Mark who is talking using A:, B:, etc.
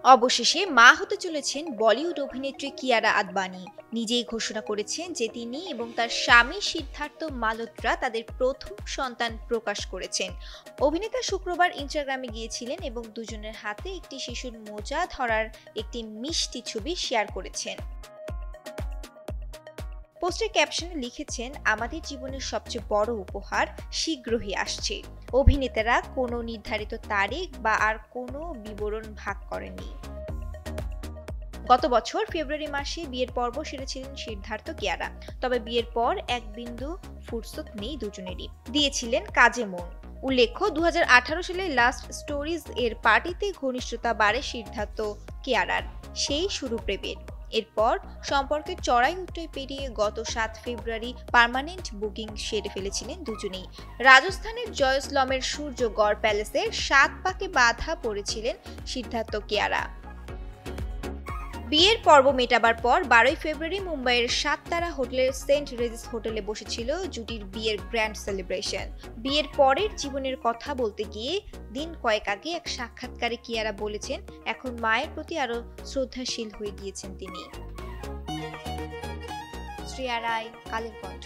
A: অবশেষে মা হতে চলেছেন বলিউড অভিনেত্রী কিয়ারা আদবানি। নিজেই ঘোষণা করেছেন যে তিনি এবং তার স্বামী সিদ্ধার্থ মালহোত্রা তাদের প্রথম সন্তান প্রকাশ করেছেন। অভিনেতা শুক্রবার ইনস্টাগ্রামে গিয়েছিলেন এবং দুজনের হাতে একটি শিশুর মোজা ধরার একটি মিষ্টি ছবি শেয়ার করেছেন। পোস্টের ক্যাপশনে লিখেছেন, আমাদের জীবনের সবচেয়ে বড় উপহার শীঘ্রই আসছে। অভিনেতারা কোনো নির্ধারিত তারিখ বা আর কোনো বিবরণ ভাগ করেননি। গত বছর ফেব্রুয়ারি মাসে বিয়ের পর্ব সেরেছিলেন সিদ্ধার্থ কিয়ারা। তবে বিয়ের পর এক বিন্দু ফুরসত নেই দুজনেরই, দিয়েছিলেন কাজে মন। উল্লেখ্য, 2018 সালে লাস্ট স্টোরিজ এর পার্টিতে ঘনিষ্ঠতা বাড়ে সিদ্ধার্থ কিয়ারার, সেই শুরু প্রেমের। এরপর সম্পর্কের চড়াই উতরাই পেরিয়ে গত 7 ফেব্রুয়ারি পার্মানেন্ট বুকিং সেরে ফেলেছিলেন দুজনেই। রাজস্থানের জয়সলমের সূর্যগড় প্যালেসের 7 পাকে বাধা পড়েছিলেন সিদ্ধার্থ কিয়ারা। বিয়ের পর্ব মেটাবার পর 12 ফেব্রুয়ারি মুম্বাইয়ের 7 তারা হোটেলের সেন্ট রেজিস হোটেলে বসেছিল জুটির বিয়ের গ্র্যান্ড সেলিব্রেশন। বিয়ের পরের জীবনের কথা বলতে গিয়ে দিন কয়েক আগে এক সাক্ষাৎকারে কিয়ারা বলেছেন, এখন মায়ের প্রতি আরো শ্রদ্ধাশীল হয়ে গিয়েছেন তিনি। শ্রেয়া রায়, কালের কণ্ঠ।